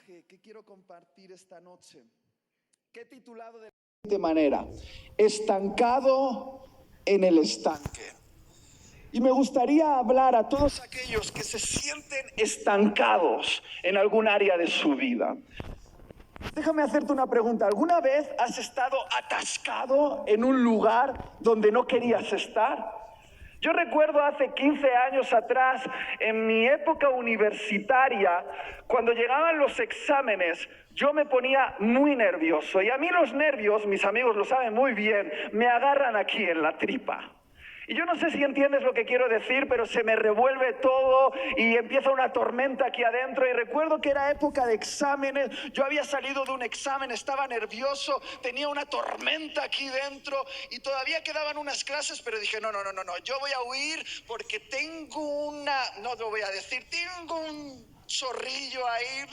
mensaje que quiero compartir esta noche, que he titulado de la siguiente manera: estancado en el estanque. Y me gustaría hablar a todos aquellos que se sienten estancados en algún área de su vida. Déjame hacerte una pregunta. ¿Alguna vez has estado atascado en un lugar donde no querías estar? Yo recuerdo hace 15 años atrás, en mi época universitaria, cuando llegaban los exámenes, yo me ponía muy nervioso. Y a mí los nervios, mis amigos lo saben muy bien, me agarran aquí en la tripa. Y yo no sé si entiendes lo que quiero decir, pero se me revuelve todo y empieza una tormenta aquí adentro. Y recuerdo que era época de exámenes, yo había salido de un examen, estaba nervioso, tenía una tormenta aquí dentro y todavía quedaban unas clases, pero dije, no, yo voy a huir porque tengo no lo voy a decir, tengo un zorrillo ahí.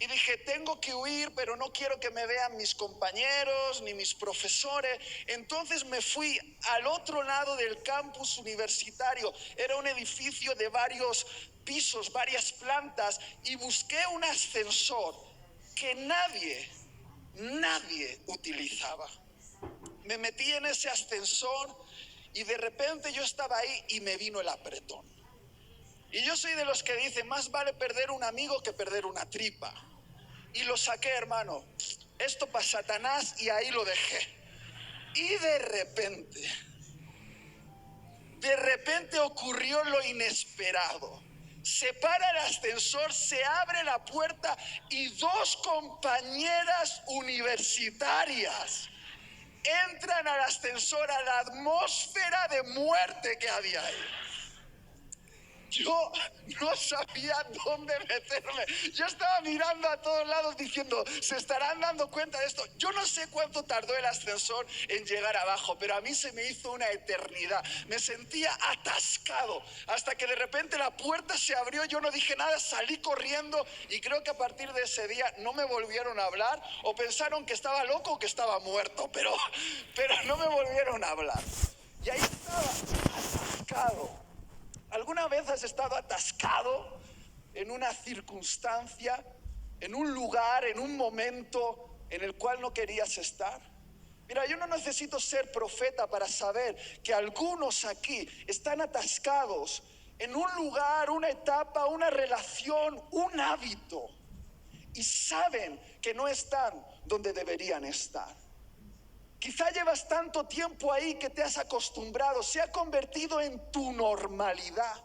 Y dije, tengo que huir, pero no quiero que me vean mis compañeros ni mis profesores. Entonces me fui al otro lado del campus universitario. Era un edificio de varios pisos, varias plantas, y busqué un ascensor que nadie utilizaba. Me metí en ese ascensor y de repente yo estaba ahí y me vino el apretón. Y yo soy de los que dicen, más vale perder un amigo que perder una tripa. Y lo saqué, hermano. Esto para Satanás, y ahí lo dejé. Y de repente ocurrió lo inesperado. Se para el ascensor, se abre la puerta y dos compañeras universitarias entran al ascensor, a la atmósfera de muerte que había ahí. Yo no sabía dónde meterme. Yo estaba mirando a todos lados diciendo, ¿se estarán dando cuenta de esto? Yo no sé cuánto tardó el ascensor en llegar abajo, pero a mí se me hizo una eternidad. Me sentía atascado hasta que de repente la puerta se abrió. Yo no dije nada, salí corriendo y creo que a partir de ese día no me volvieron a hablar, o pensaron que estaba loco o que estaba muerto, pero no me volvieron a hablar. Y ahí estaba atascado. ¿Alguna vez has estado atascado en una circunstancia, en un lugar, en un momento en el cual no querías estar? Mira, yo no necesito ser profeta para saber que algunos aquí están atascados en un lugar, una etapa, una relación, un hábito, y saben que no están donde deberían estar. Quizá llevas tanto tiempo ahí que te has acostumbrado, se ha convertido en tu normalidad.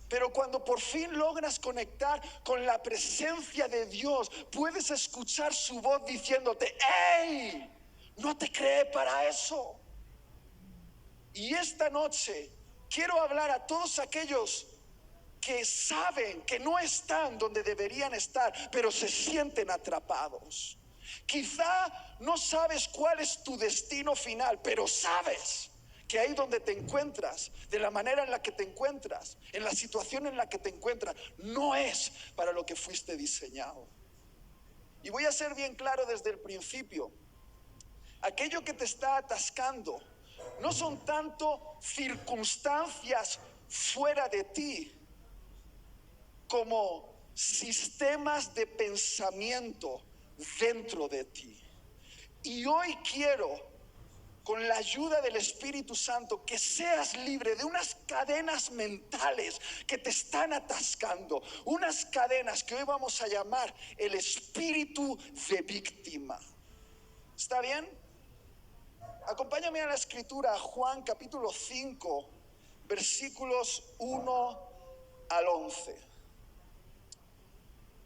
Pero cuando por fin logras conectar con la presencia de Dios, puedes escuchar su voz diciéndote, ¡hey! No te creé para eso. Y esta noche quiero hablar a todos aquellos que saben que no están donde deberían estar, pero se sienten atrapados. Quizá no sabes cuál es tu destino final, pero sabes que ahí donde te encuentras, de la manera en la que te encuentras, en la situación en la que te encuentras, no es para lo que fuiste diseñado. Y voy a ser bien claro desde el principio. Aquello que te está atascando no son tanto circunstancias fuera de ti como sistemas de pensamiento dentro de ti. Y hoy quiero, con la ayuda del Espíritu Santo, que seas libre de unas cadenas mentales que te están atascando, unas cadenas que hoy vamos a llamar el espíritu de víctima. ¿Está bien? Acompáñame a la escritura, Juan capítulo 5, versículos 1 al 11.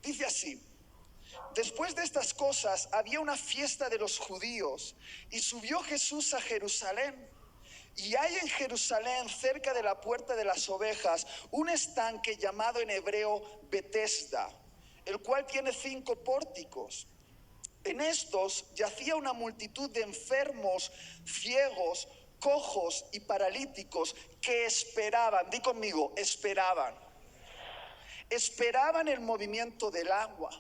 Dice así: después de estas cosas había una fiesta de los judíos y subió Jesús a Jerusalén. Y hay en Jerusalén, cerca de la puerta de las ovejas, un estanque llamado en hebreo Betesda, el cual tiene 5 pórticos. En estos yacía una multitud de enfermos, ciegos, cojos y paralíticos que esperaban. Di conmigo, esperaban el movimiento del agua,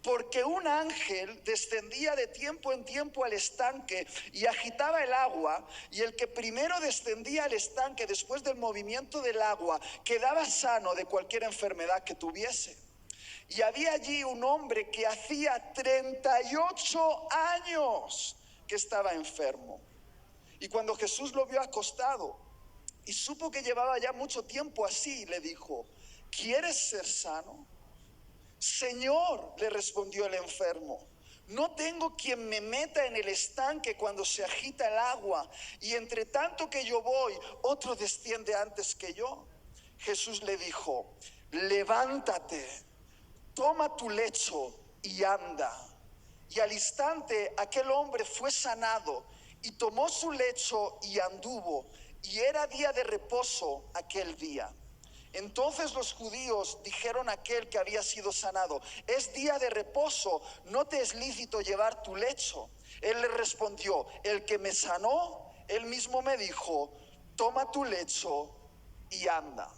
porque un ángel descendía de tiempo en tiempo al estanque y agitaba el agua, y el que primero descendía al estanque después del movimiento del agua quedaba sano de cualquier enfermedad que tuviese. Y había allí un hombre que hacía 38 años que estaba enfermo. Y cuando Jesús lo vio acostado y supo que llevaba ya mucho tiempo así, le dijo: ¿quieres ser sano? Señor, le respondió el enfermo, no tengo quien me meta en el estanque cuando se agita el agua, y entre tanto que yo voy, otro desciende antes que yo. Jesús le dijo: levántate, toma tu lecho y anda. Y al instante aquel hombre fue sanado y tomó su lecho y anduvo, y era día de reposo aquel día. Entonces los judíos dijeron a aquel que había sido sanado: es día de reposo, no te es lícito llevar tu lecho. Él le respondió: el que me sanó, él mismo me dijo: toma tu lecho y anda.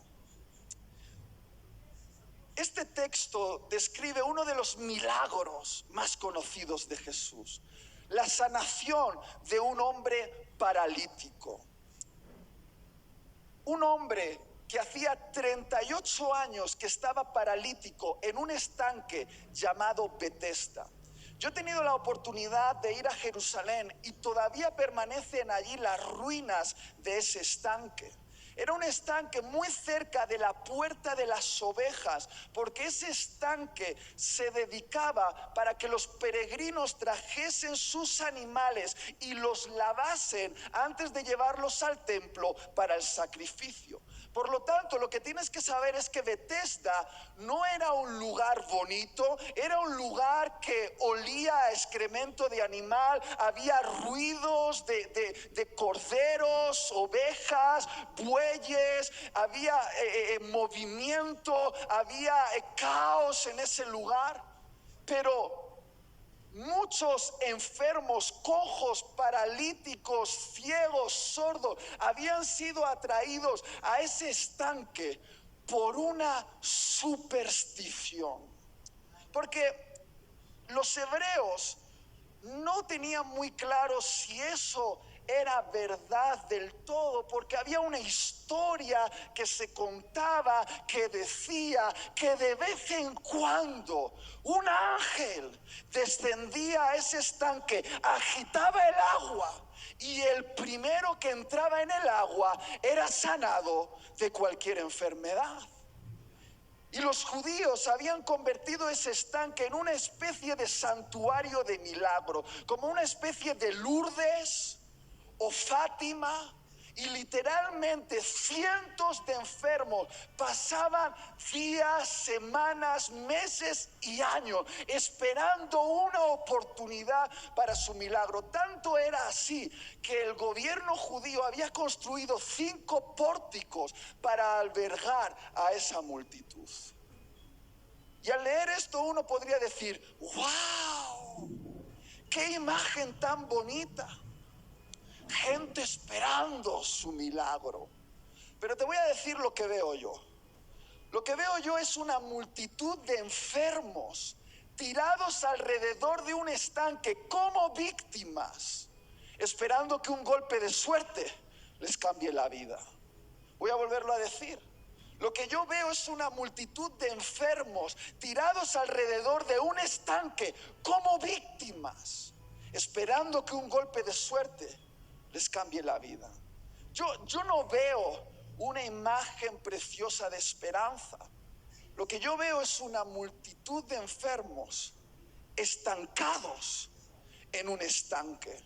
Este texto describe uno de los milagros más conocidos de Jesús: la sanación de un hombre paralítico. Un hombre que hacía 38 años que estaba paralítico en un estanque llamado Betesda. Yo he tenido la oportunidad de ir a Jerusalén y todavía permanecen allí las ruinas de ese estanque. Era un estanque muy cerca de la puerta de las ovejas, porque ese estanque se dedicaba para que los peregrinos trajesen sus animales y los lavasen antes de llevarlos al templo para el sacrificio. Por lo tanto, lo que tienes que saber es que Betesda no era un lugar bonito, era un lugar que olía a excremento de animal, había ruidos de corderos, ovejas, bueyes, había movimiento, había caos en ese lugar. Pero muchos enfermos, cojos, paralíticos, ciegos, sordos, habían sido atraídos a ese estanque por una superstición. Porque los hebreos no tenían muy claro si eso era verdad del todo, porque había una historia que se contaba que decía que de vez en cuando un ángel descendía a ese estanque, agitaba el agua, y el primero que entraba en el agua era sanado de cualquier enfermedad. Y los judíos habían convertido ese estanque en una especie de santuario de milagro, como una especie de Lourdes o Fátima, y literalmente cientos de enfermos pasaban días, semanas, meses y años esperando una oportunidad para su milagro. Tanto era así que el gobierno judío había construido 5 pórticos para albergar a esa multitud. Y al leer esto uno podría decir: ¡wow! ¡Qué imagen tan bonita! Gente esperando su milagro. Pero te voy a decir lo que veo yo. Lo que veo yo es una multitud de enfermos tirados alrededor de un estanque como víctimas, esperando que un golpe de suerte les cambie la vida. Voy a volverlo a decir. Lo que yo veo es una multitud de enfermos tirados alrededor de un estanque como víctimas, esperando que un golpe de suerte les cambie la vida. Yo no veo una imagen preciosa de esperanza. Lo que yo veo es una multitud de enfermos estancados en un estanque.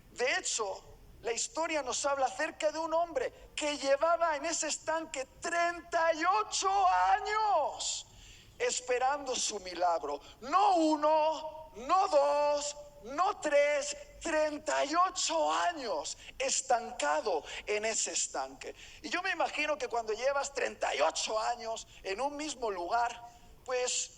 De hecho, la historia nos habla acerca de un hombre que llevaba en ese estanque 38 años esperando su milagro. No 1, no 2, no 3, 38 años estancado en ese estanque. Y yo me imagino que cuando llevas 38 años en un mismo lugar, pues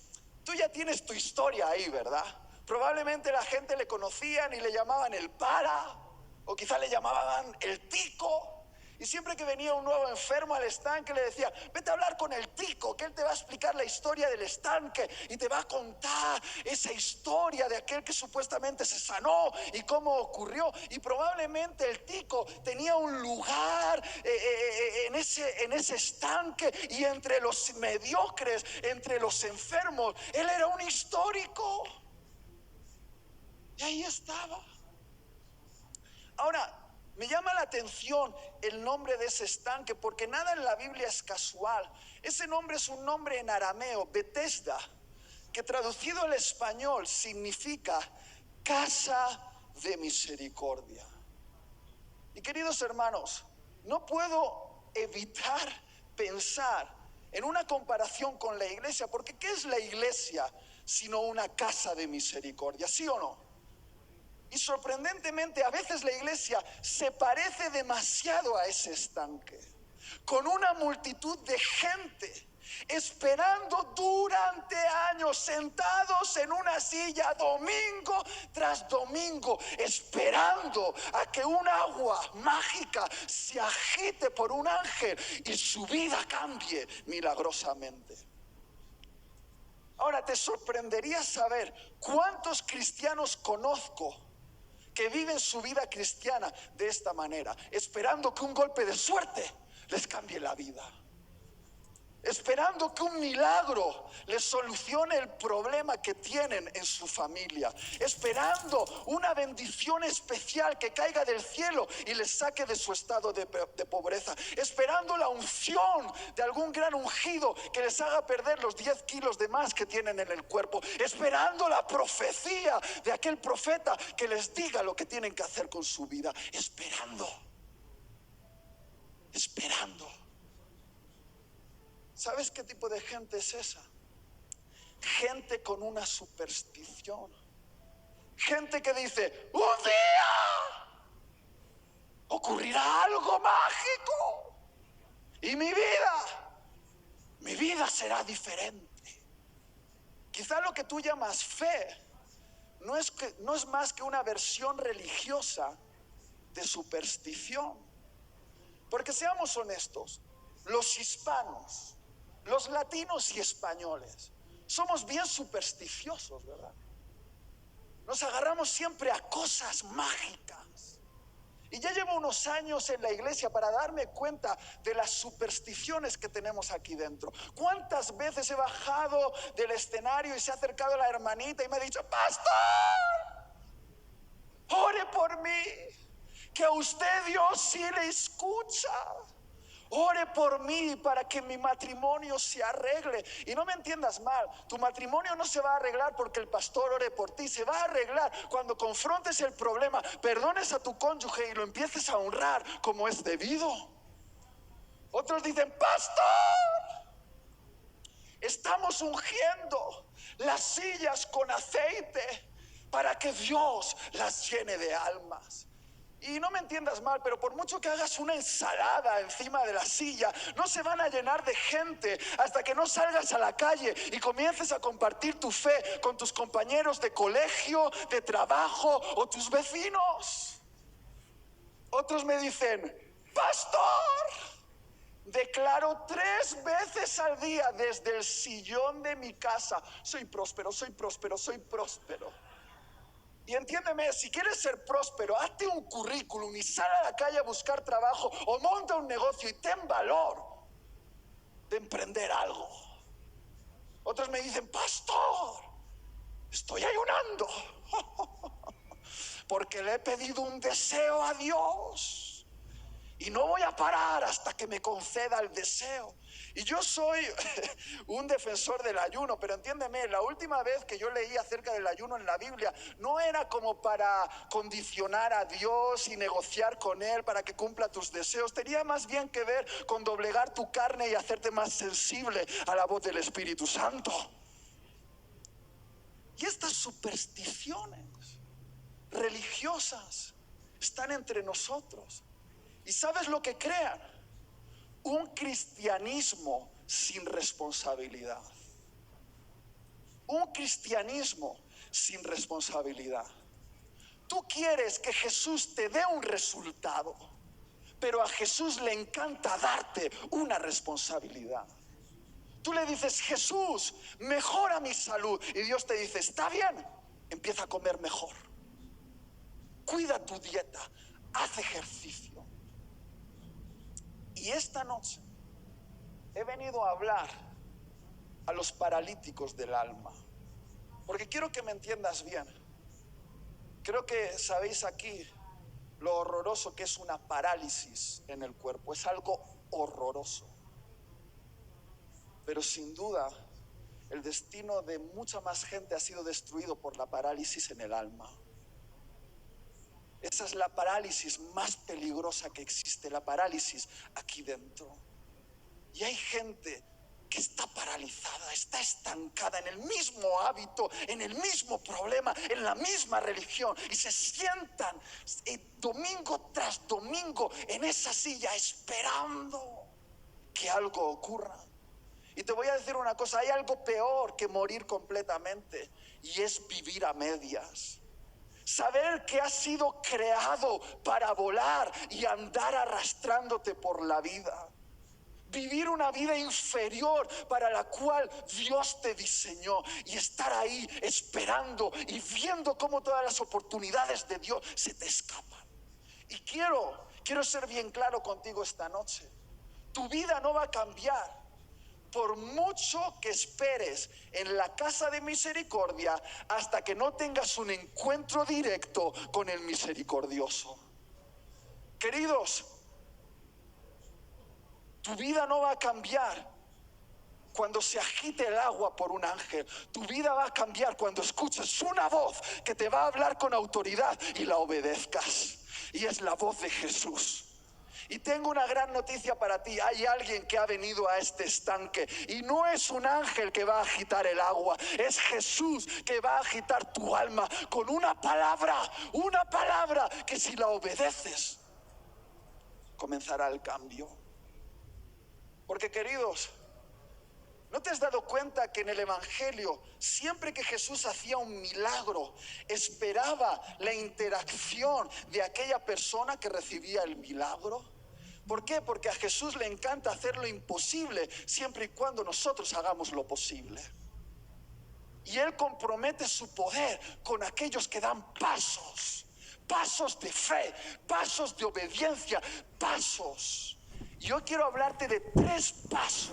tú ya tienes tu historia ahí, ¿verdad? Probablemente la gente le conocían y le llamaban el para, o quizá le llamaban el tico. Y siempre que venía un nuevo enfermo al estanque le decía, vete a hablar con el tico, que él te va a explicar la historia del estanque y te va a contar esa historia de aquel que supuestamente se sanó y cómo ocurrió. Y probablemente el tico tenía un lugar en ese estanque, y entre los mediocres, entre los enfermos, él era un histórico. Y ahí estaba. Ahora, me llama la atención el nombre de ese estanque, porque nada en la Biblia es casual. Ese nombre es un nombre en arameo, Betesda, que traducido al español significa casa de misericordia. Y queridos hermanos, no puedo evitar pensar en una comparación con la iglesia, porque ¿qué es la iglesia sino una casa de misericordia? ¿Sí o no? Y sorprendentemente a veces la iglesia se parece demasiado a ese estanque, con una multitud de gente esperando durante años, sentados en una silla domingo tras domingo, esperando a que un agua mágica se agite por un ángel y su vida cambie milagrosamente. Ahora, te sorprendería saber cuántos cristianos conozco que viven su vida cristiana de esta manera, esperando que un golpe de suerte les cambie la vida, esperando que un milagro les solucione el problema que tienen en su familia, esperando una bendición especial que caiga del cielo y les saque de su estado de pobreza, esperando la unción de algún gran ungido que les haga perder los 10 kilos de más que tienen en el cuerpo, esperando la profecía de aquel profeta que les diga lo que tienen que hacer con su vida, esperando. ¿Sabes qué tipo de gente es esa? Gente con una superstición. Gente que dice, un día ocurrirá algo mágico y mi vida será diferente. Quizá lo que tú llamas fe no es más que una versión religiosa de superstición. Porque seamos honestos, los hispanos, los latinos y españoles, somos bien supersticiosos, ¿verdad? Nos agarramos siempre a cosas mágicas. Y ya llevo unos años en la iglesia para darme cuenta de las supersticiones que tenemos aquí dentro. ¿Cuántas veces he bajado del escenario y se ha acercado la hermanita y me ha dicho, pastor, ore por mí, que a usted Dios sí le escucha? Ore por mí para que mi matrimonio se arregle. Y no me entiendas mal, tu matrimonio no se va a arreglar porque el pastor ore por ti. Se va a arreglar cuando confrontes el problema, perdones a tu cónyuge y lo empieces a honrar como es debido. Otros dicen, pastor, estamos ungiendo las sillas con aceite para que Dios las llene de almas. Y no me entiendas mal, pero por mucho que hagas una ensalada encima de la silla, no se van a llenar de gente hasta que no salgas a la calle y comiences a compartir tu fe con tus compañeros de colegio, de trabajo o tus vecinos. Otros me dicen, pastor, declaro 3 veces al día desde el sillón de mi casa, soy próspero, soy próspero, soy próspero. Y entiéndeme, si quieres ser próspero, hazte un currículum y sal a la calle a buscar trabajo o monta un negocio y ten valor de emprender algo. Otros me dicen, pastor, estoy ayunando porque le he pedido un deseo a Dios y no voy a parar hasta que me conceda el deseo. Y yo soy un defensor del ayuno, pero entiéndeme, la última vez que yo leí acerca del ayuno en la Biblia no era como para condicionar a Dios y negociar con Él para que cumpla tus deseos. Tenía más bien que ver con doblegar tu carne y hacerte más sensible a la voz del Espíritu Santo. Y estas supersticiones religiosas están entre nosotros. ¿Y sabes lo que crean? Un cristianismo sin responsabilidad. Un cristianismo sin responsabilidad. Tú quieres que Jesús te dé un resultado, Pero a Jesús le encanta darte una responsabilidad. Tú le dices: Jesús, mejora mi salud. Y Dios te dice: está bien, empieza a comer mejor. Cuida tu dieta, haz ejercicio. Y esta noche he venido a hablar a los paralíticos del alma, porque quiero que me entiendas bien. Creo que sabéis aquí lo horroroso que es una parálisis en el cuerpo. Es algo horroroso. Pero sin duda, el destino de mucha más gente ha sido destruido por la parálisis en el alma. Esa es la parálisis más peligrosa que existe, la parálisis aquí dentro. Y hay gente que está paralizada, está estancada en el mismo hábito, en el mismo problema, en la misma religión, y se sientan domingo tras domingo en esa silla esperando que algo ocurra. Y te voy a decir una cosa: hay algo peor que morir completamente, y es vivir a medias. Saber que has sido creado para volar y andar arrastrándote por la vida. Vivir una vida inferior para la cual Dios te diseñó, y estar ahí esperando y viendo cómo todas las oportunidades de Dios se te escapan. Y quiero ser bien claro contigo esta noche. Tu vida no va a cambiar por mucho que esperes en la casa de misericordia hasta que no tengas un encuentro directo con el misericordioso. Queridos, tu vida no va a cambiar cuando se agite el agua por un ángel. Tu vida va a cambiar cuando escuches una voz que te va a hablar con autoridad y la obedezcas. Y es la voz de Jesús. Y tengo una gran noticia para ti: hay alguien que ha venido a este estanque, y no es un ángel que va a agitar el agua, es Jesús que va a agitar tu alma con una palabra que si la obedeces comenzará el cambio. Porque, queridos, ¿no te has dado cuenta que en el Evangelio, siempre que Jesús hacía un milagro, esperaba la interacción de aquella persona que recibía el milagro? ¿Por qué? Porque a Jesús le encanta hacer lo imposible siempre y cuando nosotros hagamos lo posible. Y Él compromete su poder con aquellos que dan pasos de fe, pasos de obediencia, pasos. Yo quiero hablarte de 3 pasos.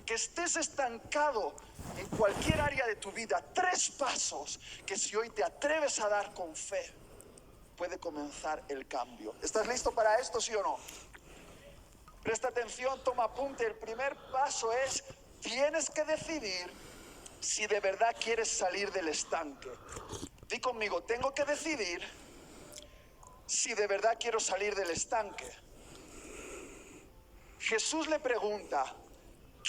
Que estés estancado en cualquier área de tu vida, 3 pasos que si hoy te atreves a dar con fe, puede comenzar el cambio. ¿Estás listo para esto, sí o no? Presta atención, toma apunte. El primer paso es: tienes que decidir si de verdad quieres salir del estanque. Di conmigo: tengo que decidir si de verdad quiero salir del estanque. Jesús le pregunta: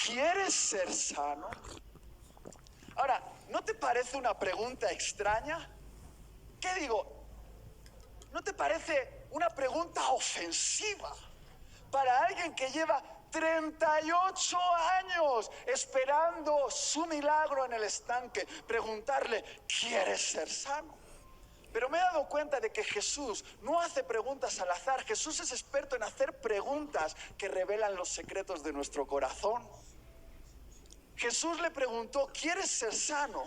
¿quieres ser sano? Ahora, ¿no te parece una pregunta extraña? ¿Qué digo? ¿No te parece una pregunta ofensiva para alguien que lleva 38 años esperando su milagro en el estanque? Preguntarle: ¿quieres ser sano? Pero me he dado cuenta de que Jesús no hace preguntas al azar. Jesús es experto en hacer preguntas que revelan los secretos de nuestro corazón. Jesús le preguntó: ¿quieres ser sano?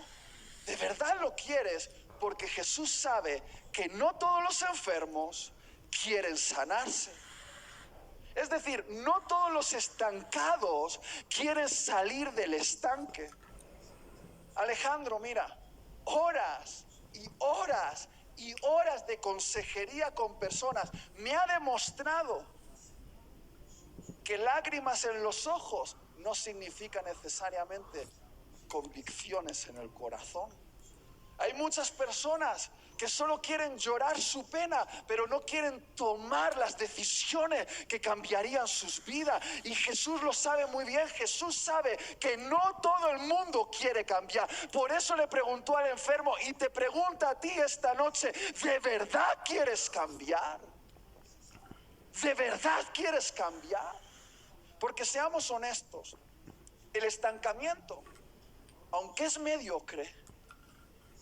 ¿De verdad lo quieres? Porque Jesús sabe que no todos los enfermos quieren sanarse. Es decir, no todos los estancados quieren salir del estanque. Alejandro, mira, horas y horas y horas de consejería con personas me ha demostrado que lágrimas en los ojos no significa necesariamente convicciones en el corazón. Hay muchas personas que solo quieren llorar su pena, pero no quieren tomar las decisiones que cambiarían sus vidas. Y Jesús lo sabe muy bien. Jesús sabe que no todo el mundo quiere cambiar. Por eso le preguntó al enfermo, y te pregunta a ti esta noche: ¿de verdad quieres cambiar? ¿De verdad quieres cambiar? Porque seamos honestos, el estancamiento, aunque es mediocre,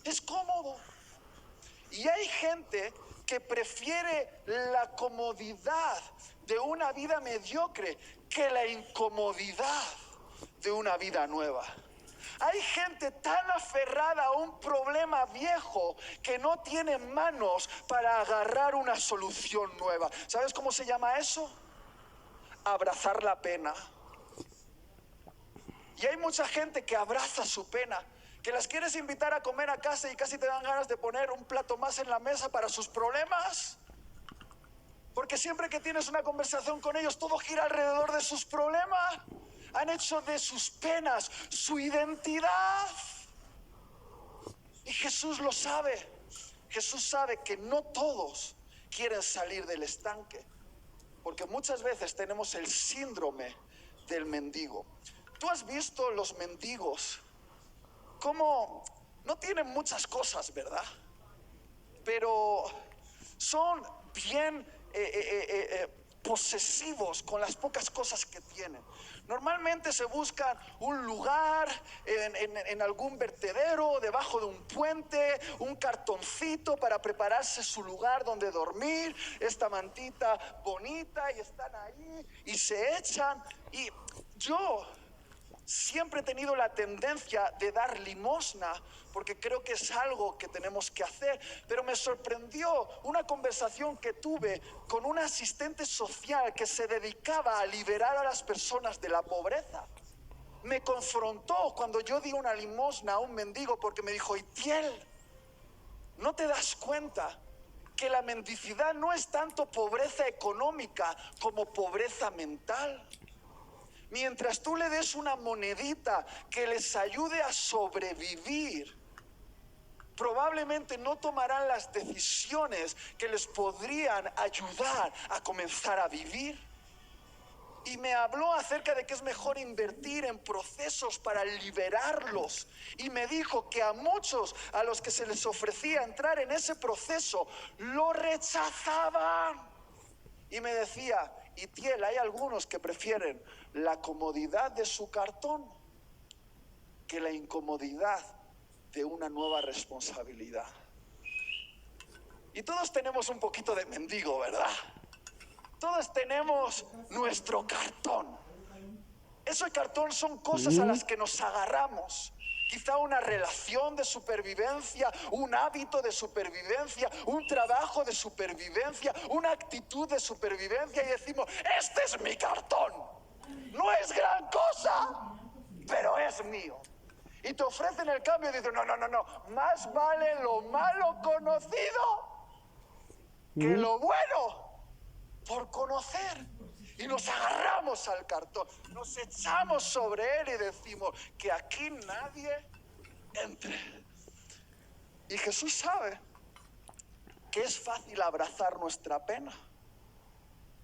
es cómodo. Y hay gente que prefiere la comodidad de una vida mediocre que la incomodidad de una vida nueva. Hay gente tan aferrada a un problema viejo que no tiene manos para agarrar una solución nueva. ¿Sabes cómo se llama eso? Abrazar la pena. Y hay mucha gente que abraza su pena, que las quieres invitar a comer a casa y casi te dan ganas de poner un plato más en la mesa para sus problemas. Porque siempre que tienes una conversación con ellos, todo gira alrededor de sus problemas. Han hecho de sus penas su identidad. Y Jesús lo sabe. Jesús sabe que no todos quieren salir del estanque. Porque muchas veces tenemos el síndrome del mendigo. ¿Tú has visto los mendigos? Cómo no tienen muchas cosas, ¿verdad? Pero son bien posesivos con las pocas cosas que tienen. Normalmente se buscan un lugar en algún vertedero, debajo de un puente, un cartoncito para prepararse su lugar donde dormir, esta mantita bonita, y están ahí y se echan. Y yo siempre he tenido la tendencia de dar limosna porque creo que es algo que tenemos que hacer, pero me sorprendió una conversación que tuve con una asistente social que se dedicaba a liberar a las personas de la pobreza. Me confrontó cuando yo di una limosna a un mendigo porque me dijo: Itiel, ¿no te das cuenta que la mendicidad no es tanto pobreza económica como pobreza mental? Mientras tú le des una monedita que les ayude a sobrevivir, probablemente no tomarán las decisiones que les podrían ayudar a comenzar a vivir. Y me habló acerca de que es mejor invertir en procesos para liberarlos. Y me dijo que a muchos a los que se les ofrecía entrar en ese proceso, lo rechazaban. Y me decía: Itiel, hay algunos que prefieren la comodidad de su cartón que la incomodidad de una nueva responsabilidad. Y todos tenemos un poquito de mendigo, ¿verdad? Todos tenemos nuestro cartón. Ese cartón son cosas a las que nos agarramos. Quizá una relación de supervivencia, un hábito de supervivencia, un trabajo de supervivencia, una actitud de supervivencia, y decimos: este es mi cartón. No es gran cosa, pero es mío. Y te ofrecen el cambio y dices: no, más vale lo malo conocido que lo bueno por conocer. Y nos agarramos al cartón, nos echamos sobre él y decimos: que aquí nadie entre. Y Jesús sabe que es fácil abrazar nuestra pena.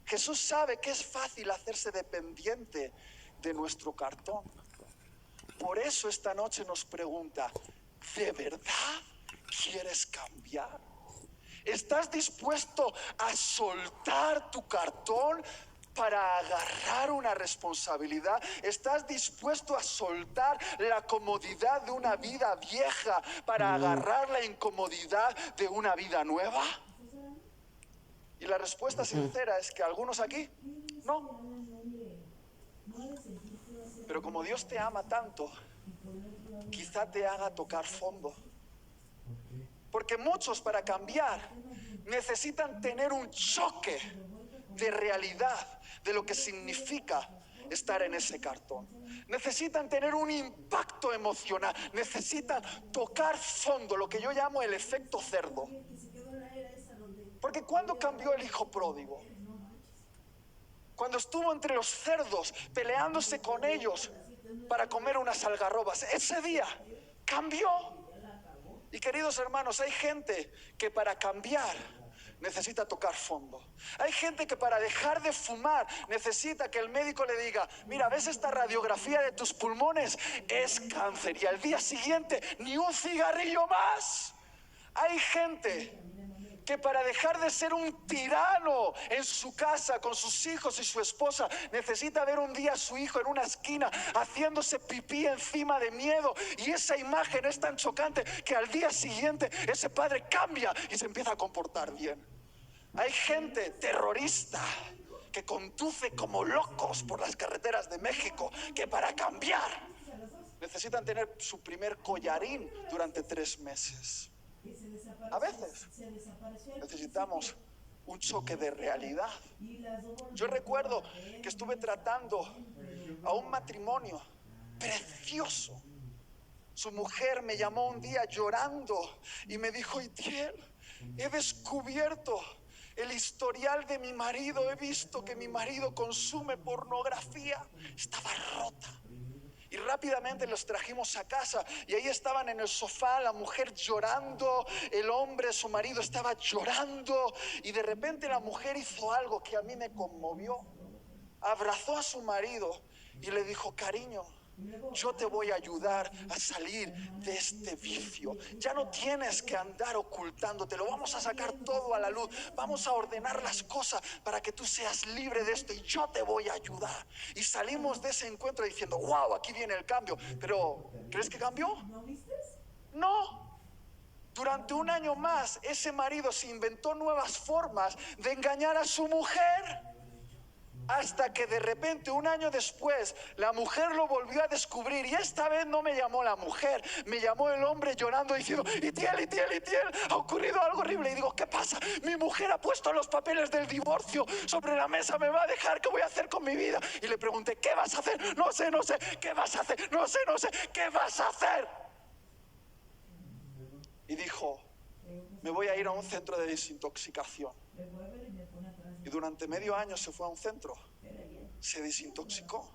Jesús sabe que es fácil hacerse dependiente de nuestro cartón. Por eso esta noche nos pregunta: ¿de verdad quieres cambiar? ¿Estás dispuesto a soltar tu cartón para agarrar una responsabilidad? ¿Estás dispuesto a soltar la comodidad de una vida vieja para agarrar la incomodidad de una vida nueva? Y la respuesta sincera es que algunos aquí no. Pero como Dios te ama tanto, quizá te haga tocar fondo. Porque muchos, para cambiar, necesitan tener un choque de realidad de lo que significa estar en ese cartón. Necesitan tener un impacto emocional, necesitan tocar fondo, lo que yo llamo el efecto cerdo. Porque ¿cuándo cambió el hijo pródigo? Cuando estuvo entre los cerdos peleándose con ellos para comer unas algarrobas. Ese día cambió. Y queridos hermanos, hay gente que para cambiar necesita tocar fondo. Hay gente que para dejar de fumar necesita que el médico le diga: mira, ¿ves esta radiografía de tus pulmones? Es cáncer. Y al día siguiente ni un cigarrillo más. Hay gente que para dejar de ser un tirano en su casa con sus hijos y su esposa, necesita ver un día a su hijo en una esquina haciéndose pipí encima de miedo, y esa imagen es tan chocante que al día siguiente ese padre cambia y se empieza a comportar bien. Hay gente terrorista que conduce como locos por las carreteras de México, que para cambiar necesitan tener su primer collarín durante 3 meses. A veces necesitamos un choque de realidad. Yo recuerdo que estuve tratando a un matrimonio precioso. Su mujer me llamó un día llorando y me dijo: Itiel, he descubierto el historial de mi marido, he visto que mi marido consume pornografía. Estaba rota. Y rápidamente los trajimos a casa y ahí estaban en el sofá, la mujer llorando, el hombre, su marido, estaba llorando, y de repente la mujer hizo algo que a mí me conmovió. Abrazó a su marido y le dijo: cariño, yo te voy a ayudar a salir de este vicio. Ya no tienes que andar ocultándote, lo vamos a sacar todo a la luz. Vamos a ordenar las cosas para que tú seas libre de esto y yo te voy a ayudar. Y salimos de ese encuentro diciendo: wow, aquí viene el cambio. Pero, ¿crees que cambió? No. Durante 1 año más, ese marido se inventó nuevas formas de engañar a su mujer. Hasta que de repente 1 año después la mujer lo volvió a descubrir, y esta vez no me llamó la mujer, me llamó el hombre llorando diciendo: Itiel, ha ocurrido algo horrible. Y digo: ¿qué pasa? Mi mujer ha puesto los papeles del divorcio sobre la mesa, me va a dejar, ¿qué voy a hacer con mi vida? Y le pregunté: ¿qué vas a hacer? No sé, ¿qué vas a hacer? No sé, ¿qué vas a hacer? Y dijo: me voy a ir a un centro de desintoxicación. Y durante medio año se fue a un centro, se desintoxicó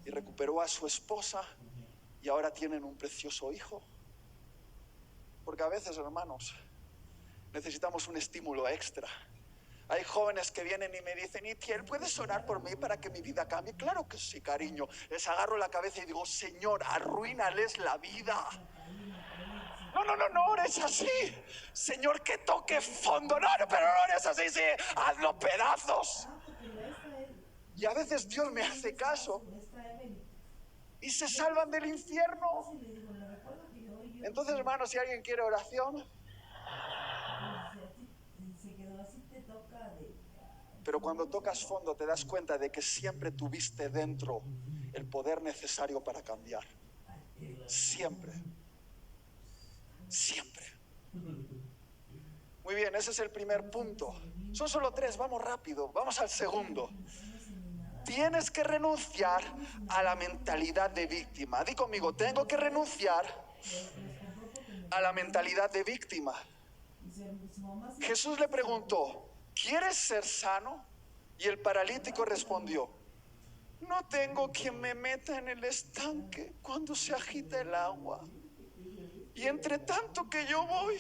y recuperó a su esposa, y ahora tienen un precioso hijo. Porque a veces, hermanos, necesitamos un estímulo extra. Hay jóvenes que vienen y me dicen: Itiel, ¿puedes orar por mí para que mi vida cambie? Claro que sí, cariño. Les agarro la cabeza y digo: Señor, arruínales la vida. No ores así. Señor, que toque fondo. No, pero no ores así, sí. Hazlo pedazos. Y a veces Dios me hace caso y se salvan del infierno. Entonces, hermanos, si alguien quiere oración. Pero cuando tocas fondo te das cuenta de que siempre tuviste dentro el poder necesario para cambiar. Siempre. Muy bien, ese es el primer punto. Son solo 3, vamos rápido, vamos al segundo. Tienes que renunciar a la mentalidad de víctima. Di conmigo: tengo que renunciar a la mentalidad de víctima. Jesús le preguntó: ¿quieres ser sano? Y el paralítico respondió: no tengo quien me meta en el estanque cuando se agita el agua. Y entre tanto que yo voy,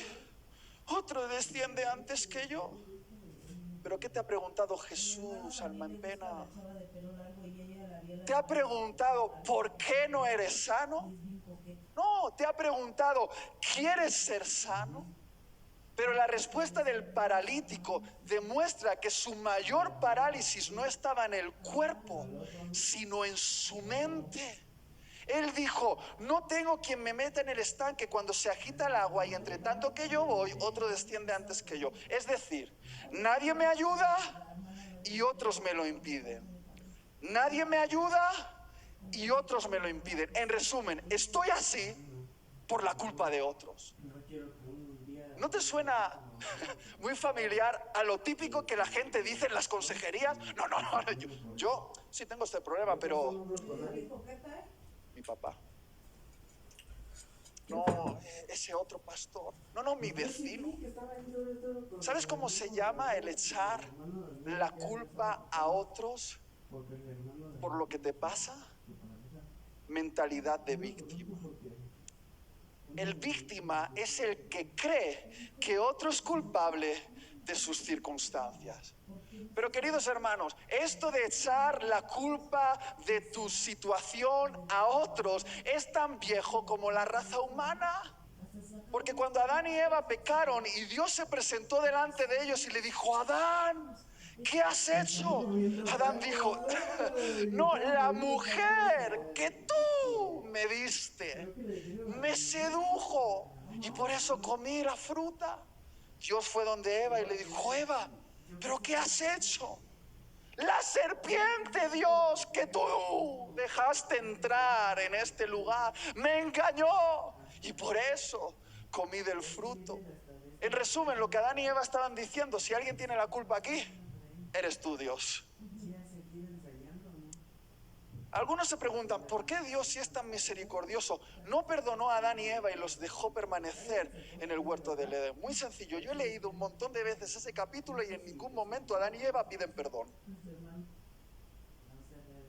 otro desciende antes que yo. ¿Pero qué te ha preguntado Jesús, alma en pena? ¿Te ha preguntado por qué no eres sano? No, te ha preguntado: ¿quieres ser sano? Pero la respuesta del paralítico demuestra que su mayor parálisis no estaba en el cuerpo, sino en su mente. Él dijo: no tengo quien me meta en el estanque cuando se agita el agua, y entre tanto que yo voy, otro desciende antes que yo. Es decir, nadie me ayuda y otros me lo impiden. Nadie me ayuda y otros me lo impiden. En resumen, estoy así por la culpa de otros. ¿No te suena muy familiar a lo típico que la gente dice en las consejerías? No, yo sí tengo este problema, pero mi papá. No, ese otro pastor. No, mi vecino. ¿Sabes cómo se llama el echar la culpa a otros por lo que te pasa? Mentalidad de víctima. El víctima es el que cree que otro es culpable de sus circunstancias. Pero, queridos hermanos, esto de echar la culpa de tu situación a otros es tan viejo como la raza humana. Porque cuando Adán y Eva pecaron y Dios se presentó delante de ellos y le dijo: Adán, ¿qué has hecho? Adán dijo: no, la mujer que tú me diste me sedujo y por eso comí la fruta. Dios fue donde Eva y le dijo: Eva, ¿pero qué has hecho? La serpiente, Dios, que tú dejaste entrar en este lugar, me engañó y por eso comí del fruto. En resumen, lo que Adán y Eva estaban diciendo: si alguien tiene la culpa aquí, eres tú, Dios. Algunos se preguntan: ¿por qué Dios, si es tan misericordioso, no perdonó a Adán y Eva y los dejó permanecer en el huerto del Edén? Muy sencillo, yo he leído un montón de veces ese capítulo y en ningún momento Adán y Eva piden perdón.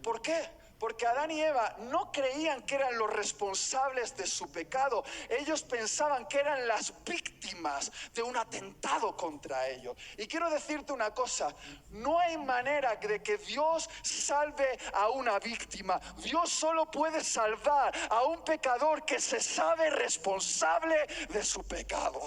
¿Por qué? Porque Adán y Eva no creían que eran los responsables de su pecado. Ellos pensaban que eran las víctimas de un atentado contra ellos. Y quiero decirte una cosa: no hay manera de que Dios salve a una víctima. Dios solo puede salvar a un pecador que se sabe responsable de su pecado.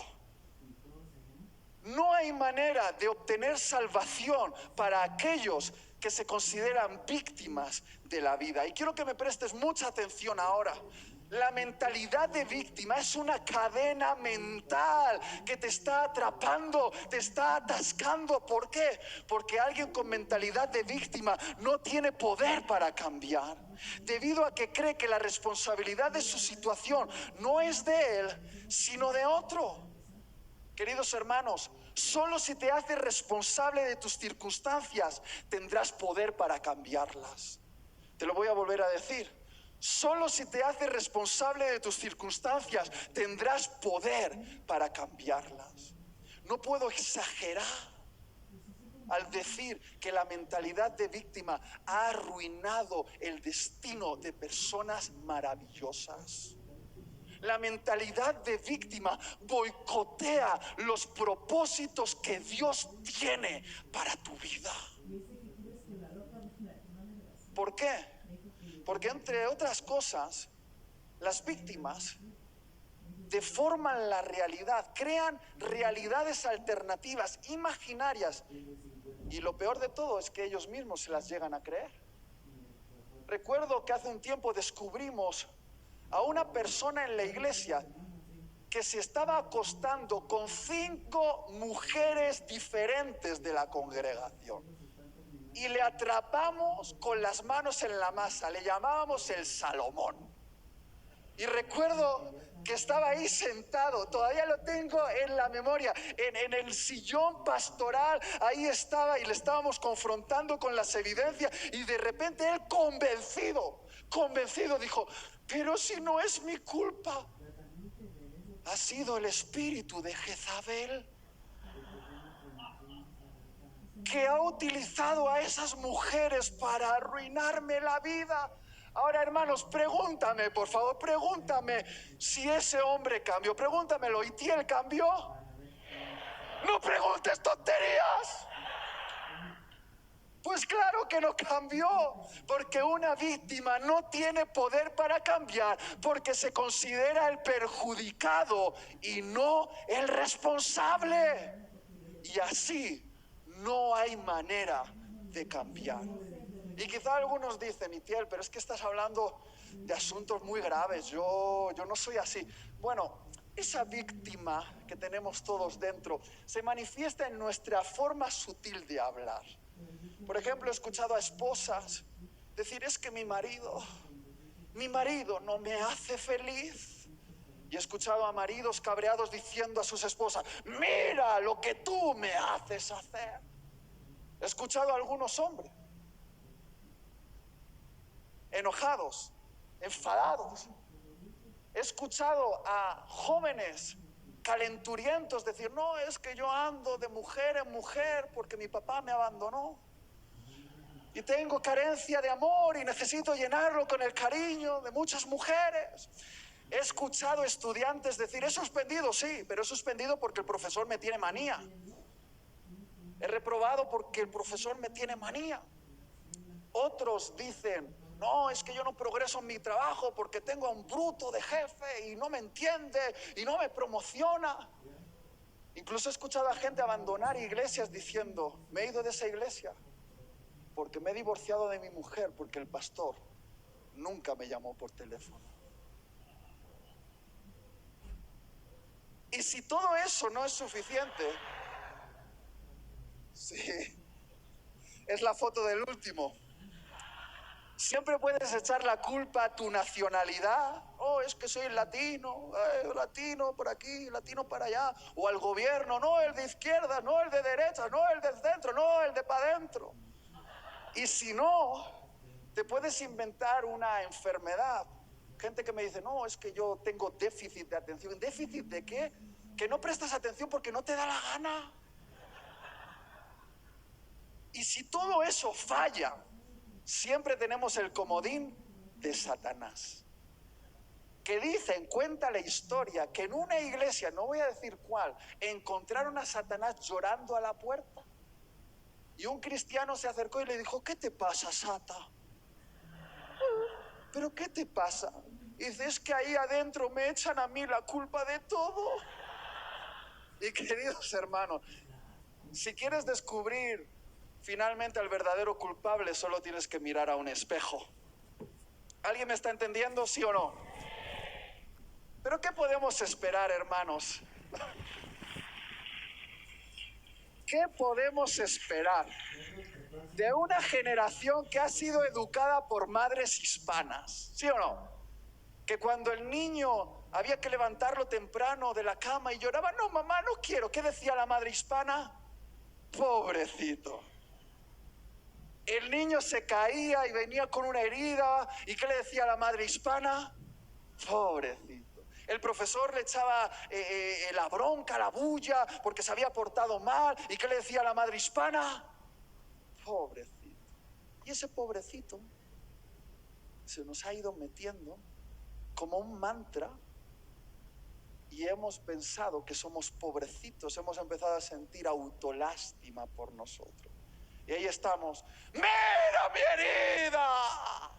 No hay manera de obtener salvación para aquellos que se consideran víctimas de la vida. Y quiero que me prestes mucha atención ahora. La mentalidad de víctima es una cadena mental que te está atrapando, te está atascando. ¿Por qué? Porque alguien con mentalidad de víctima no tiene poder para cambiar, debido a que cree que la responsabilidad de su situación no es de él, sino de otro. Queridos hermanos, solo si te haces responsable de tus circunstancias tendrás poder para cambiarlas. Te lo voy a volver a decir. Solo si te haces responsable de tus circunstancias tendrás poder para cambiarlas. No puedo exagerar al decir que la mentalidad de víctima ha arruinado el destino de personas maravillosas. La mentalidad de víctima boicotea los propósitos que Dios tiene para tu vida. ¿Por qué? Porque, entre otras cosas, las víctimas deforman la realidad, crean realidades alternativas, imaginarias, y lo peor de todo es que ellos mismos se las llegan a creer. Recuerdo que hace un tiempo descubrimos a una persona en la iglesia que se estaba acostando con 5 mujeres diferentes de la congregación. Y le atrapamos con las manos en la masa, le llamábamos el Salomón. Y recuerdo que estaba ahí sentado, todavía lo tengo en la memoria, en el sillón pastoral, ahí estaba y le estábamos confrontando con las evidencias y de repente él convencido dijo: pero si no es mi culpa, ha sido el espíritu de Jezabel que ha utilizado a esas mujeres para arruinarme la vida. Ahora, hermanos, pregúntame, por favor, pregúntame si ese hombre cambió. Pregúntamelo. ¿Y Tiel cambió? No preguntes tonterías. Pues claro que no cambió, porque una víctima no tiene poder para cambiar, porque se considera el perjudicado y no el responsable. Y así no hay manera de cambiar. Y quizá algunos dicen: Itiel, pero es que estás hablando de asuntos muy graves, yo no soy así. Bueno, esa víctima que tenemos todos dentro se manifiesta en nuestra forma sutil de hablar. Por ejemplo, he escuchado a esposas decir: es que mi marido no me hace feliz. Y he escuchado a maridos cabreados diciendo a sus esposas: mira lo que tú me haces hacer. He escuchado a algunos hombres enojados, enfadados. He escuchado a jóvenes calenturientos decir: no, es que yo ando de mujer en mujer porque mi papá me abandonó y tengo carencia de amor y necesito llenarlo con el cariño de muchas mujeres. He escuchado estudiantes decir: he suspendido, sí, pero he suspendido porque el profesor me tiene manía. He reprobado porque el profesor me tiene manía. Otros dicen: No, es que yo no progreso en mi trabajo porque tengo a un bruto de jefe y no me entiende y no me promociona. Incluso he escuchado a gente abandonar iglesias diciendo, me he ido de esa iglesia porque me he divorciado de mi mujer porque el pastor nunca me llamó por teléfono. Y si todo eso no es suficiente, sí, es la foto del último. Siempre puedes echar la culpa a tu nacionalidad. Oh, es que soy latino, latino por aquí, latino para allá. O al gobierno, no el de izquierda, no el de derecha, no el del centro, no el de para adentro. Y si no, te puedes inventar una enfermedad. Gente que me dice, no, es que yo tengo déficit de atención. ¿Déficit de qué? Que no prestas atención porque no te da la gana. Y si todo eso falla, siempre tenemos el comodín de Satanás. Que dicen, cuenta la historia, que en una iglesia, no voy a decir cuál, encontraron a Satanás llorando a la puerta. Y un cristiano se acercó y le dijo, ¿qué te pasa, Sata? ¿Pero qué te pasa? Y dice, es que ahí adentro me echan a mí la culpa de todo. Y queridos hermanos, si quieres descubrir finalmente al verdadero culpable, solo tienes que mirar a un espejo. ¿Alguien me está entendiendo, sí o no? Pero ¿qué podemos esperar, hermanos? ¿Qué podemos esperar de una generación que ha sido educada por madres hispanas? ¿Sí o no? Que cuando el niño había que levantarlo temprano de la cama y lloraba, no, mamá, no quiero. ¿Qué decía la madre hispana? Pobrecito. El niño se caía y venía con una herida. ¿Y qué le decía la madre hispana? Pobrecito. El profesor le echaba la bronca, la bulla, porque se había portado mal. ¿Y qué le decía la madre hispana? Pobrecito. Y ese pobrecito se nos ha ido metiendo como un mantra y hemos pensado que somos pobrecitos. Hemos empezado a sentir autolástima por nosotros. Y ahí estamos. ¡Mira mi herida!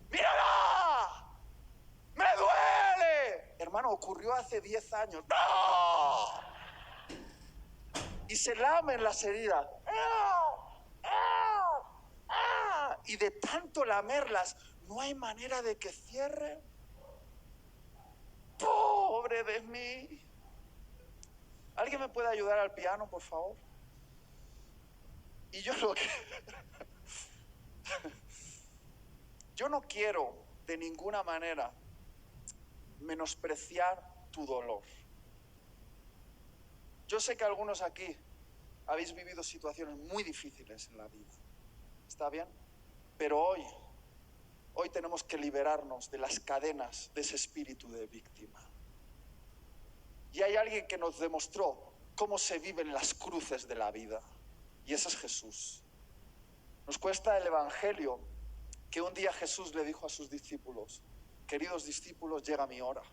¡Mírala! ¡Me duele! Hermano, ocurrió hace 10 años. ¡No! Y se lamen las heridas. Y de tanto lamerlas, no hay manera de que cierren. ¡Pobre de mí! ¿Alguien me puede ayudar al piano, por favor? Y yo no quiero de ninguna manera menospreciar tu dolor. Yo sé que algunos aquí habéis vivido situaciones muy difíciles en la vida. ¿Está bien? Pero hoy tenemos que liberarnos de las cadenas de ese espíritu de víctima. Y hay alguien que nos demostró cómo se viven las cruces de la vida. Y ese es Jesús. Nos cuesta el Evangelio que un día Jesús le dijo a sus discípulos, queridos discípulos, llega mi hora.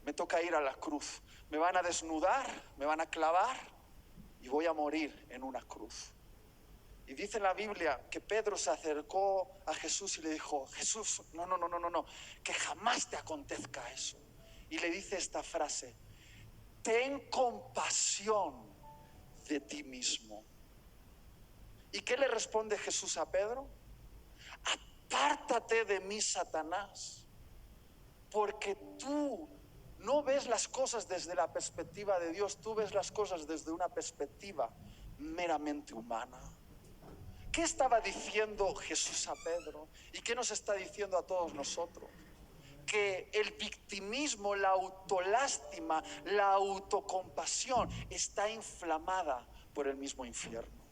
Me toca ir a la cruz. Me van a desnudar, me van a clavar y voy a morir en una cruz. Y dice la Biblia que Pedro se acercó a Jesús y le dijo, Jesús, no, que jamás te acontezca eso. Y le dice esta frase, ten compasión de ti mismo. ¿Y qué le responde Jesús a Pedro? Apártate de mí, Satanás, porque tú no ves las cosas desde la perspectiva de Dios, tú ves las cosas desde una perspectiva meramente humana. ¿Qué estaba diciendo Jesús a Pedro? ¿Y qué nos está diciendo a todos nosotros? Que el victimismo, la autolástima, la autocompasión está inflamada por el mismo infierno.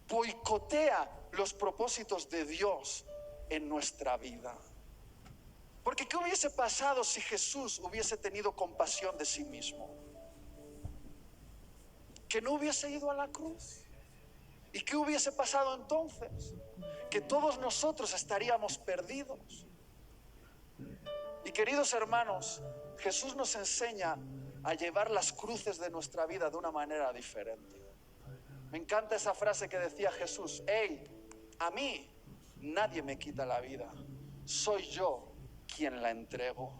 Boicotea los propósitos de Dios en nuestra vida. Porque ¿qué hubiese pasado si Jesús hubiese tenido compasión de sí mismo? Que no hubiese ido a la cruz. ¿Y qué hubiese pasado entonces? Que todos nosotros estaríamos perdidos. Y queridos hermanos, Jesús nos enseña a llevar las cruces de nuestra vida de una manera diferente. Me encanta esa frase que decía Jesús: hey, a mí nadie me quita la vida, soy yo quien la entrego.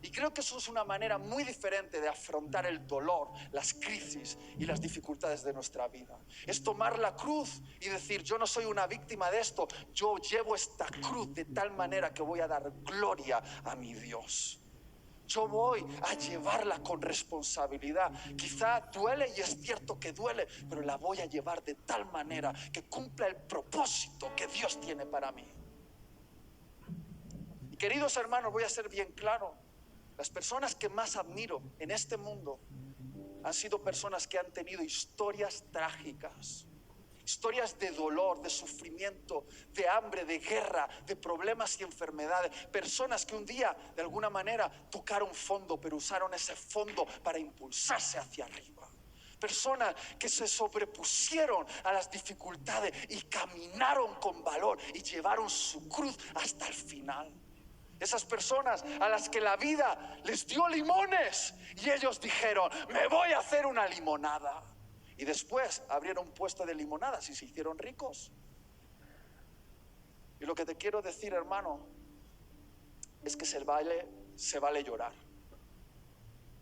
Y creo que eso es una manera muy diferente de afrontar el dolor, las crisis y las dificultades de nuestra vida. Es tomar la cruz y decir: yo no soy una víctima de esto, yo llevo esta cruz de tal manera que voy a dar gloria a mi Dios. Yo voy a llevarla con responsabilidad. Quizá duele, y es cierto que duele, pero la voy a llevar de tal manera que cumpla el propósito que Dios tiene para mí. Y queridos hermanos, voy a ser bien claro. Las personas que más admiro en este mundo han sido personas que han tenido historias trágicas, historias de dolor, de sufrimiento, de hambre, de guerra, de problemas y enfermedades. Personas que un día, de alguna manera, tocaron fondo, pero usaron ese fondo para impulsarse hacia arriba. Personas que se sobrepusieron a las dificultades y caminaron con valor y llevaron su cruz hasta el final. Esas personas a las que la vida les dio limones y ellos dijeron: me voy a hacer una limonada. Y después abrieron un puesto de limonadas y se hicieron ricos. Y lo que te quiero decir, hermano, es que se vale llorar.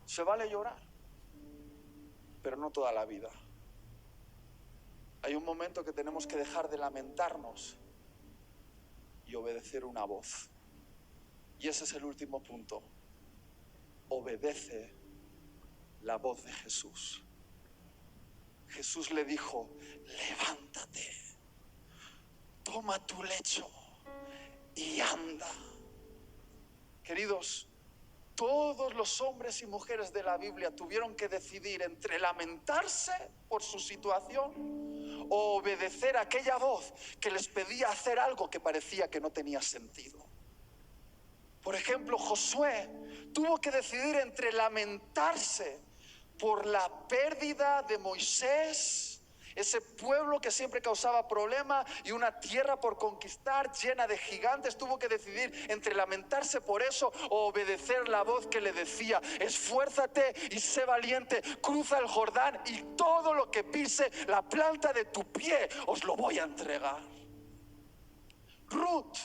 Se vale llorar, pero no toda la vida. Hay un momento que tenemos que dejar de lamentarnos y obedecer una voz. Y ese es el último punto. Obedece la voz de Jesús. Jesús le dijo: levántate, toma tu lecho y anda. Queridos, todos los hombres y mujeres de la Biblia tuvieron que decidir entre lamentarse por su situación o obedecer a aquella voz que les pedía hacer algo que parecía que no tenía sentido. Por ejemplo, Josué tuvo que decidir entre lamentarse por la pérdida de Moisés, ese pueblo que siempre causaba problemas, y una tierra por conquistar llena de gigantes. Tuvo que decidir entre lamentarse por eso o obedecer la voz que le decía: esfuérzate y sé valiente, cruza el Jordán y todo lo que pise la planta de tu pie os lo voy a entregar. Ruth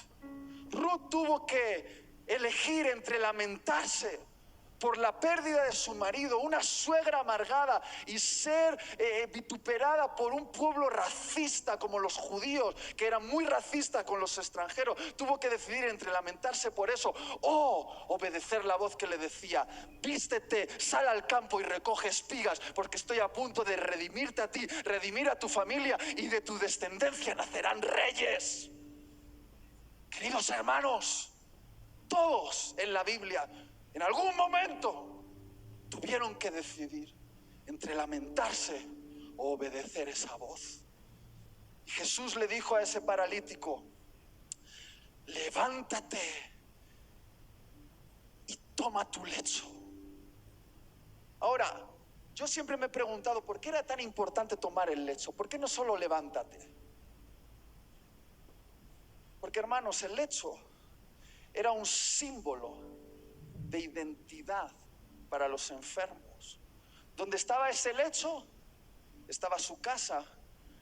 tuvo que elegir entre lamentarse por la pérdida de su marido, una suegra amargada, y ser vituperada por un pueblo racista como los judíos, que eran muy racistas con los extranjeros. Tuvo que decidir entre lamentarse por eso o obedecer la voz que le decía: vístete, sal al campo y recoge espigas, porque estoy a punto de redimirte a ti, redimir a tu familia, y de tu descendencia nacerán reyes. Queridos hermanos, todos en la Biblia en algún momento tuvieron que decidir entre lamentarse o obedecer esa voz. Y Jesús le dijo a ese paralítico: levántate y toma tu lecho. Ahora, yo siempre me he preguntado por qué era tan importante tomar el lecho. ¿Por qué no solo levántate? Porque, hermanos, el lecho era un símbolo de identidad para los enfermos. Donde estaba ese lecho, estaba su casa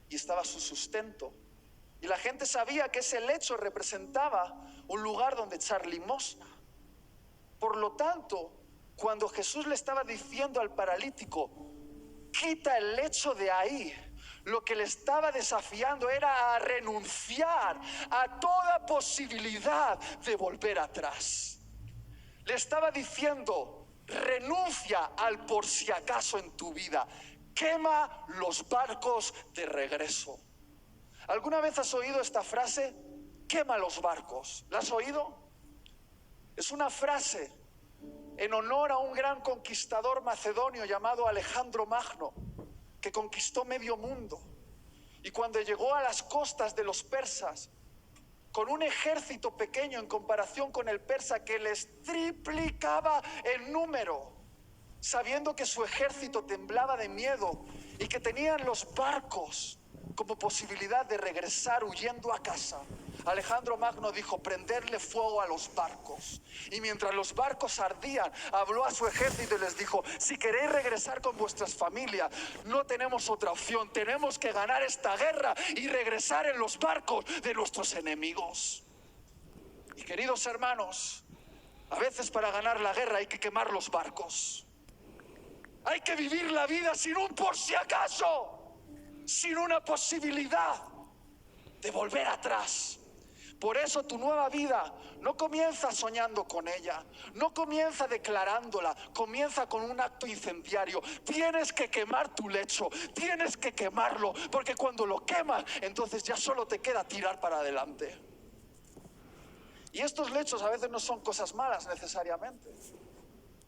y estaba su sustento. Y la gente sabía que ese lecho representaba un lugar donde echar limosna. Por lo tanto, cuando Jesús le estaba diciendo al paralítico: quita el lecho de ahí, lo que le estaba desafiando era a renunciar a toda posibilidad de volver atrás. Le estaba diciendo: renuncia al por si acaso en tu vida, quema los barcos de regreso. ¿Alguna vez has oído esta frase? Quema los barcos. ¿La has oído? Es una frase en honor a un gran conquistador macedonio llamado Alejandro Magno, que conquistó medio mundo. Y cuando llegó a las costas de los persas, con un ejército pequeño en comparación con el persa que les triplicaba en número, sabiendo que su ejército temblaba de miedo y que tenían los barcos como posibilidad de regresar huyendo a casa, Alejandro Magno dijo: prenderle fuego a los barcos. Y mientras los barcos ardían, habló a su ejército y les dijo: si queréis regresar con vuestras familias, no tenemos otra opción. Tenemos que ganar esta guerra y regresar en los barcos de nuestros enemigos. Y queridos hermanos, a veces para ganar la guerra hay que quemar los barcos. Hay que vivir la vida sin un por si acaso, sin una posibilidad de volver atrás. Por eso tu nueva vida no comienza soñando con ella, no comienza declarándola, comienza con un acto incendiario. Tienes que quemar tu lecho, tienes que quemarlo, porque cuando lo quemas, entonces ya solo te queda tirar para adelante. Y estos lechos a veces no son cosas malas necesariamente,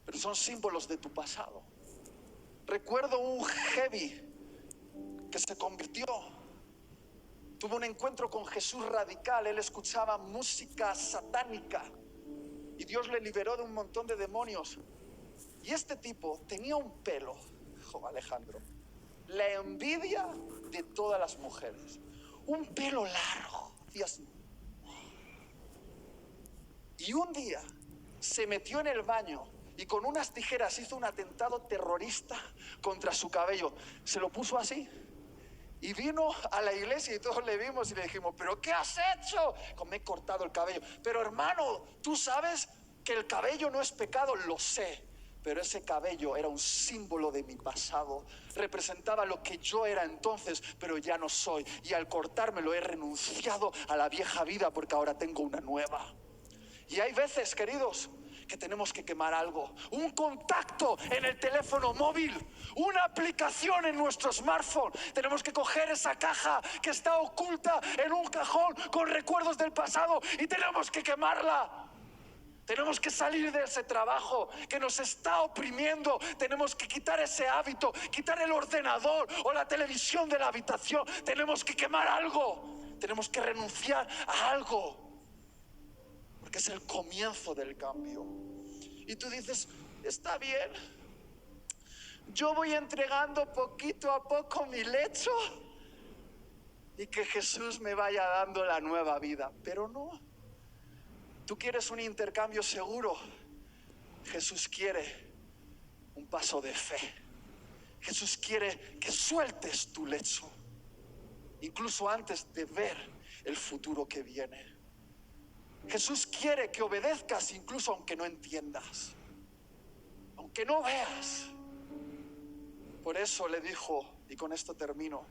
pero son símbolos de tu pasado. Recuerdo un heavy que se convirtió, tuvo un encuentro con Jesús radical. Él escuchaba música satánica y Dios le liberó de un montón de demonios. Y este tipo tenía un pelo, Alejandro, la envidia de todas las mujeres. Un pelo largo, Dios. Y un día se metió en el baño y con unas tijeras hizo un atentado terrorista contra su cabello. Se lo puso así y vino a la iglesia y todos le vimos y le dijimos: ¿pero qué has hecho? Me he cortado el cabello. Pero hermano, tú sabes que el cabello no es pecado. Lo sé, pero ese cabello era un símbolo de mi pasado. Representaba lo que yo era entonces, pero ya no soy. Y al cortármelo he renunciado a la vieja vida porque ahora tengo una nueva. Y hay veces, queridos, que tenemos que quemar algo. Un contacto en el teléfono móvil, una aplicación en nuestro smartphone. Tenemos que coger esa caja que está oculta en un cajón con recuerdos del pasado y tenemos que quemarla. Tenemos que salir de ese trabajo que nos está oprimiendo. Tenemos que quitar ese hábito, quitar el ordenador o la televisión de la habitación. Tenemos que quemar algo. Tenemos que renunciar a algo, porque es el comienzo del cambio. Y tú dices: está bien, yo voy entregando poquito a poco mi lecho y que Jesús me vaya dando la nueva vida. Pero no, tú quieres un intercambio seguro. Jesús quiere un paso de fe. Jesús quiere que sueltes tu lecho, incluso antes de ver el futuro que viene. Jesús quiere que obedezcas incluso aunque no entiendas, aunque no veas. Por eso le dijo, y con esto termino: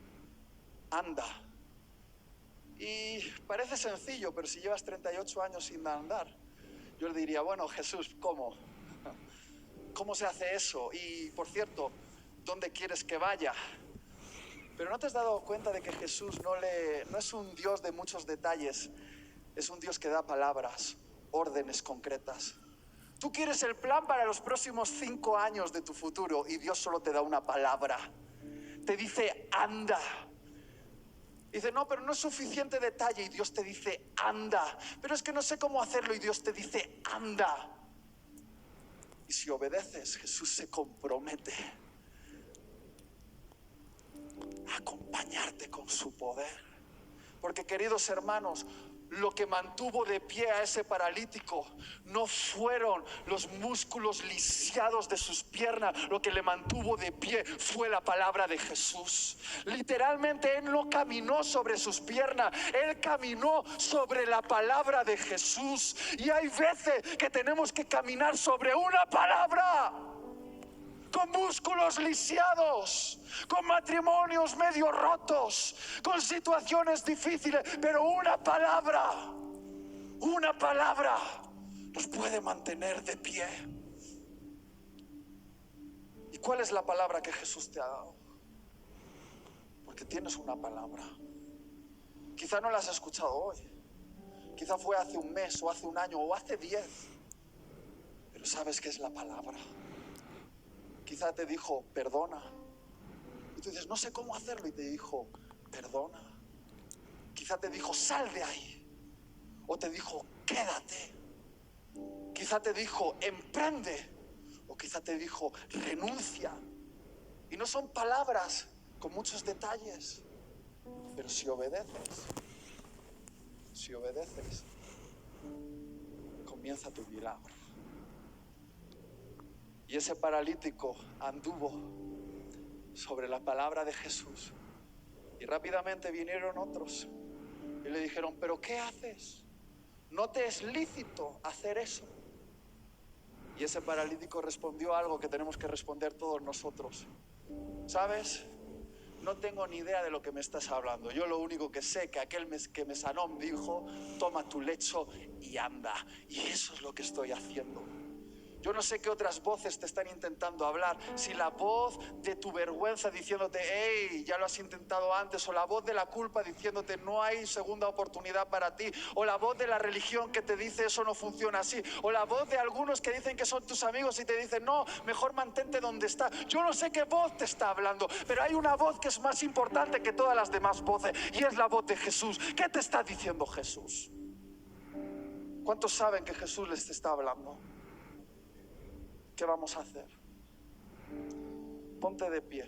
anda. Y parece sencillo, pero si llevas 38 años sin andar, yo le diría: bueno, Jesús, ¿cómo? ¿Cómo se hace eso? Y por cierto, ¿dónde quieres que vaya? Pero ¿no te has dado cuenta de que Jesús no es un Dios de muchos detalles? Es un Dios que da palabras, órdenes concretas. Tú quieres el plan para los próximos 5 años de tu futuro y Dios solo te da una palabra. Te dice: anda. Dice: no, pero no es suficiente detalle, y Dios te dice: anda. Pero es que no sé cómo hacerlo, y Dios te dice: anda. Y si obedeces, Jesús se compromete a acompañarte con su poder. Porque, queridos hermanos, lo que mantuvo de pie a ese paralítico no fueron los músculos lisiados de sus piernas. Lo que le mantuvo de pie fue la palabra de Jesús. Literalmente, Él no caminó sobre sus piernas, Él caminó sobre la palabra de Jesús. Y hay veces que tenemos que caminar sobre una palabra, con músculos lisiados, con matrimonios medio rotos, con situaciones difíciles, pero una palabra nos puede mantener de pie. ¿Y cuál es la palabra que Jesús te ha dado? Porque tienes una palabra. Quizá no la has escuchado hoy, quizá fue hace un mes o hace un año o hace 10, pero sabes que es la palabra. Quizá te dijo: perdona. Y tú dices: no sé cómo hacerlo. Y te dijo: perdona. Quizá te dijo: sal de ahí. O te dijo: quédate. Quizá te dijo: emprende. O quizá te dijo: renuncia. Y no son palabras con muchos detalles, pero si obedeces, Si obedeces, comienza tu milagro. Y ese paralítico anduvo sobre la palabra de Jesús. Y rápidamente vinieron otros y le dijeron, ¿pero qué haces? No te es lícito hacer eso. Y ese paralítico respondió algo que tenemos que responder todos nosotros. ¿Sabes? No tengo ni idea de lo que me estás hablando. Yo lo único que sé que aquel que me sanó me dijo, toma tu lecho y anda. Y eso es lo que estoy haciendo. Yo no sé qué otras voces te están intentando hablar. Si la voz de tu vergüenza diciéndote, hey, ya lo has intentado antes. O la voz de la culpa diciéndote, no hay segunda oportunidad para ti. O la voz de la religión que te dice, eso no funciona así. O la voz de algunos que dicen que son tus amigos y te dicen, no, mejor mantente donde está. Yo no sé qué voz te está hablando, pero hay una voz que es más importante que todas las demás voces. Y es la voz de Jesús. ¿Qué te está diciendo Jesús? ¿Cuántos saben que Jesús les está hablando? ¿Qué vamos a hacer? Ponte de pie.